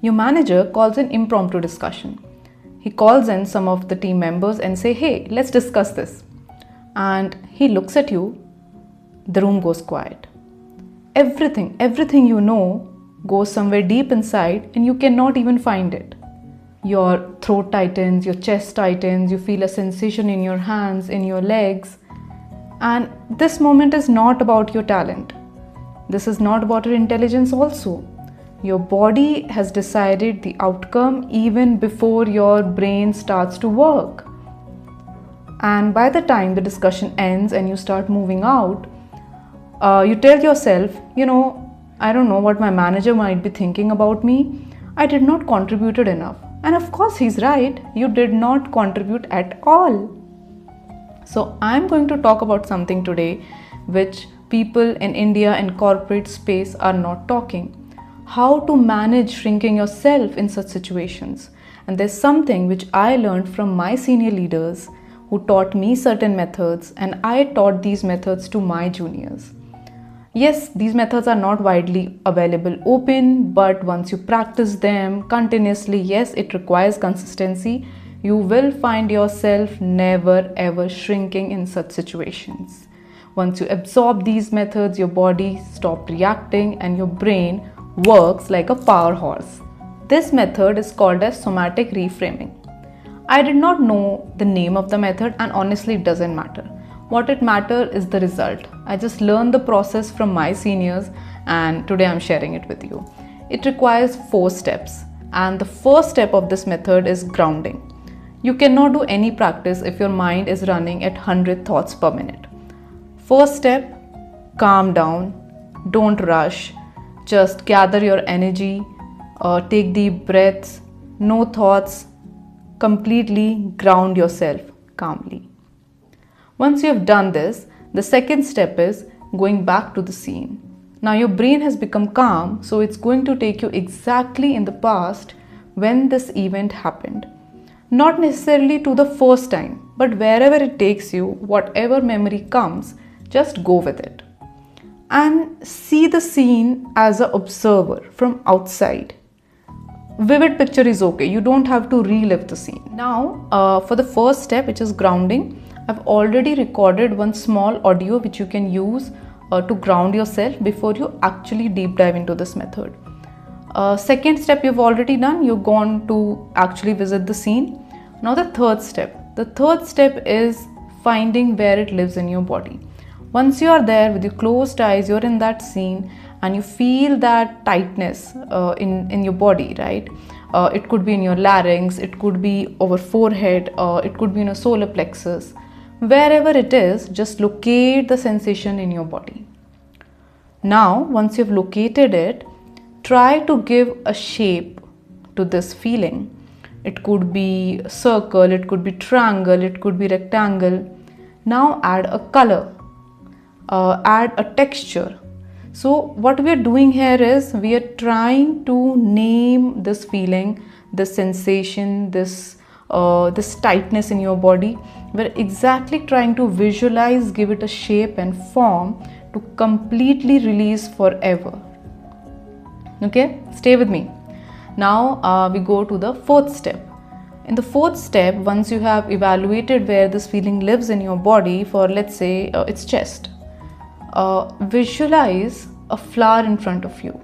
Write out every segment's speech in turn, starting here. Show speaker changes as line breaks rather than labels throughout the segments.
Your manager calls an impromptu discussion. He calls in some of the team members and say, hey, let's discuss this. And he looks at you, the room goes quiet. Everything you know goes somewhere deep inside and you cannot even find it. Your throat tightens, your chest tightens, you feel a sensation in your hands, in your legs. And this moment is not about your talent. This is not about your intelligence also. Your body has decided the outcome even before your brain starts to work. And by the time the discussion ends and you start moving out, you tell yourself, I don't know what my manager might be thinking about me. I did not contribute enough. And of course, he's right. You did not contribute at all. So I'm going to talk about something today which people in India and corporate space are not talking. How to manage shrinking yourself in such situations. And there's something which I learned from my senior leaders who taught me certain methods, and I taught these methods to my juniors. Yes, these methods are not widely available open, but once you practice them continuously, yes, it requires consistency. You will find yourself never ever shrinking in such situations. Once you absorb these methods, your body stops reacting and your brain works like a power horse. This method is called as somatic reframing. I did not know the name of the method, and honestly it doesn't matter. What it matters is the result. I just learned the process from my seniors and today I'm sharing it with you. It requires 4 steps, and the first step of this method is grounding. You cannot do any practice if your mind is running at 100 thoughts per minute. First step, calm down, don't rush, just gather your energy, take deep breaths, no thoughts, completely ground yourself calmly. Once you have done this, the second step is going back to the scene. Now your brain has become calm, so it's going to take you exactly in the past when this event happened. Not necessarily to the first time, but wherever it takes you, whatever memory comes, just go with it. And see the scene as an observer from outside. Vivid picture is okay, you don't have to relive the scene. Now, for the first step, which is grounding, I've already recorded one small audio which you can use to ground yourself before you actually deep dive into this method. Second step you've already done, you've gone to actually visit the scene. Now the third step. The third step is finding where it lives in your body. Once you are there with your closed eyes, you're in that scene and you feel that tightness in your body, right? It could be in your larynx, it could be over forehead, it could be in a solar plexus. Wherever it is, just locate the sensation in your body. Now, once you've located it, try to give a shape to this feeling. It could be a circle, it could be triangle, it could be rectangle. Now add a color, add a texture. So what we are doing here is we are trying to name this feeling, this sensation, this tightness in your body. We're exactly trying to visualize, give it a shape and form to completely release forever. Okay, stay with me. Now we go to the fourth step. In the fourth step, once you have evaluated where this feeling lives in your body, for let's say its chest, visualize a flower in front of you.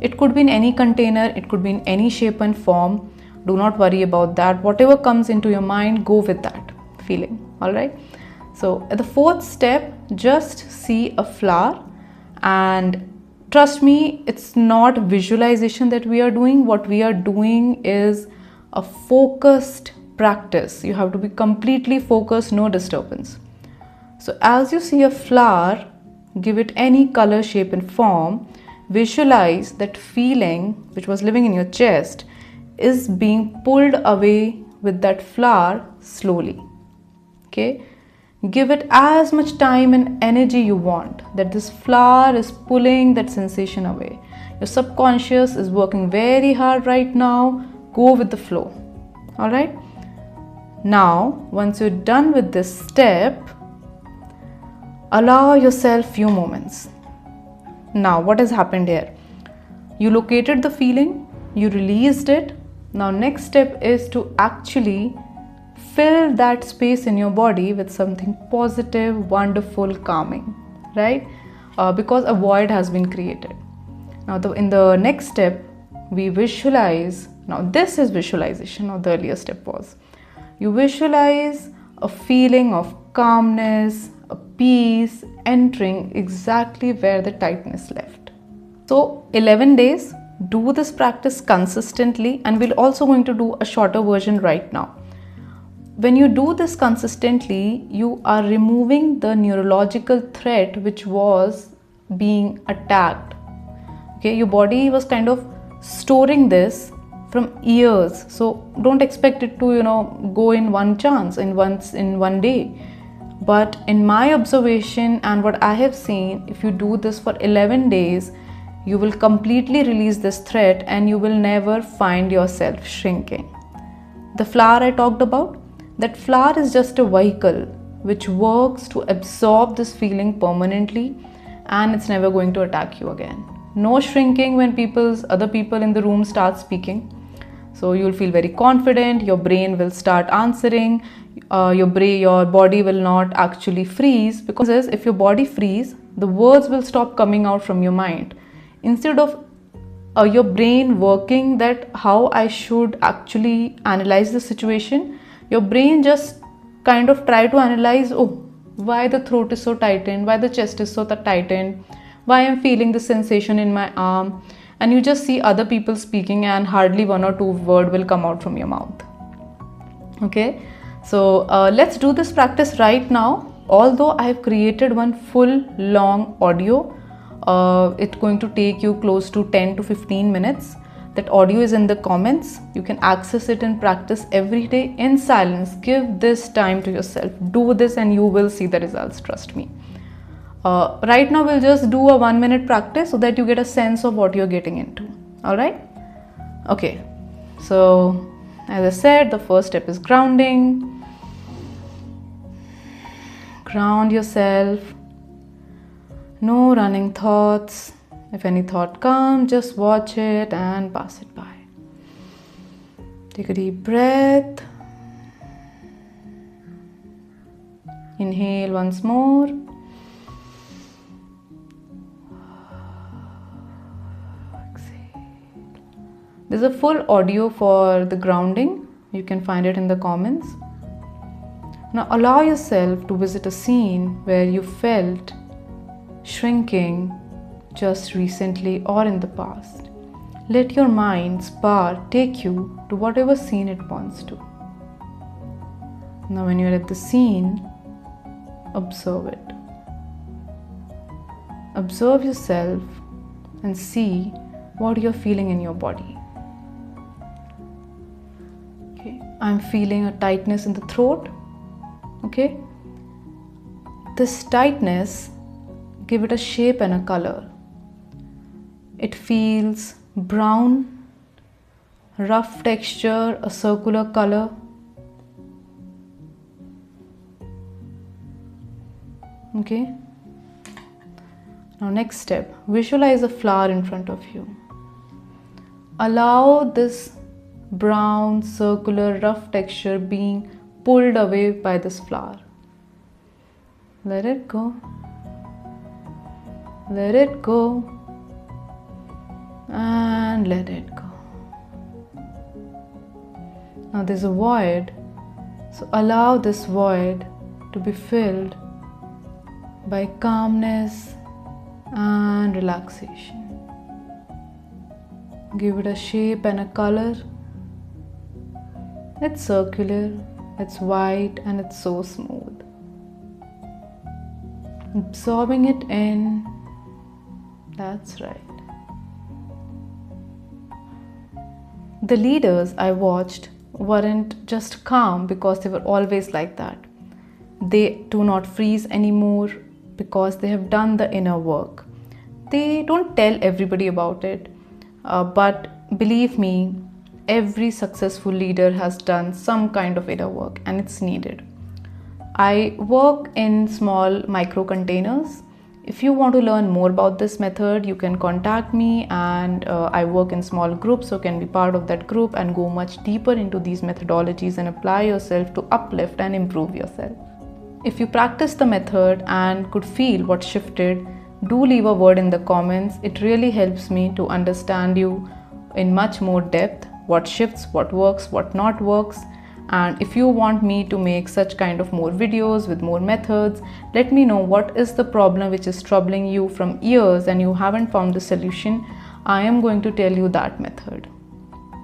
It could be in any container, it could be in any shape and form. Do not worry about that. Whatever comes into your mind, go with that feeling. All right. So at the fourth step, just see a flower, and trust me, it's not visualization that we are doing. What we are doing is a focused practice. You have to be completely focused, no disturbance. So as you see a flower, give it any color, shape and form. Visualize that feeling which was living in your chest is being pulled away with that flower slowly. Okay, give it as much time and energy you want, that this flower is pulling that sensation away. Your subconscious is working very hard right now. Go with the flow. All right. Now, once you're done with this step, allow yourself few moments. Now, what has happened here? You located the feeling, you released it. Now next step is to actually fill that space in your body with something positive, wonderful, calming, right? Because a void has been created. Now in the next step, we visualize. Now this is visualization. Now the earlier step was, you visualize a feeling of calmness, a peace entering exactly where the tightness left. So 11 days, do this practice consistently, and we're also going to do a shorter version right now. When you do this consistently, you are removing the neurological threat which was being attacked. Okay, your body was kind of storing this from years, so don't expect it to go in one chance, in one day. But in my observation and what I have seen, if you do this for 11 days, you will completely release this threat and you will never find yourself shrinking. The flower I talked about, that flower is just a vehicle which works to absorb this feeling permanently, and it's never going to attack you again. No shrinking when other people in the room start speaking. So you'll feel very confident, your brain will start answering, your body will not actually freeze, because if your body freezes, the words will stop coming out from your mind. Instead of your brain working that how I should actually analyze the situation, your brain just kind of try to analyze, why the throat is so tightened, why the chest is so tightened, why I'm feeling the sensation in my arm, and you just see other people speaking and hardly one or two words will come out from your mouth. Okay, so let's do this practice right now. Although I have created one full long audio, it's going to take you close to 10 to 15 minutes. That audio is in the comments. You can access it and practice every day in silence. Give this time to yourself. Do this and you will see the results, trust me. Right now we'll just do a 1-minute practice so that you get a sense of what you're getting into. Alright? Okay. So, as I said, the first step is grounding. Ground yourself. No running thoughts. If any thought comes, just watch it and pass it by. Take a deep breath. Inhale once more. Exhale. There's a full audio for the grounding. You can find it in the comments. Now allow yourself to visit a scene where you felt shrinking just recently or in the past. Let your mind's power take you to whatever scene it wants to. Now when you're at the scene, observe it. Observe yourself and see what you're feeling in your body. Okay, I'm feeling a tightness in the throat. Okay, this tightness, give it a shape and a color. It feels brown, rough texture, a circular color. Okay. Now next step, visualize a flower in front of you. Allow this brown, circular, rough texture being pulled away by this flower. Let it go. Let it go. And let it go. Now there's a void, so allow this void to be filled by calmness and relaxation. Give it a shape and a color. It's circular, it's white, and it's so smooth. Absorbing it in. That's right. The leaders I watched weren't just calm because they were always like that. They do not freeze anymore because they have done the inner work. They don't tell everybody about it, but believe me, every successful leader has done some kind of inner work and it's needed. I work in small micro containers If you want to learn more about this method, you can contact me, and I work in small groups, so can be part of that group and go much deeper into these methodologies and apply yourself to uplift and improve yourself. If you practice the method and could feel what shifted, do leave a word in the comments. It really helps me to understand you in much more depth, what shifts, what works, what not works. And if you want me to make such kind of more videos with more methods, let me know what is the problem which is troubling you from years and you haven't found the solution. I am going to tell you that method.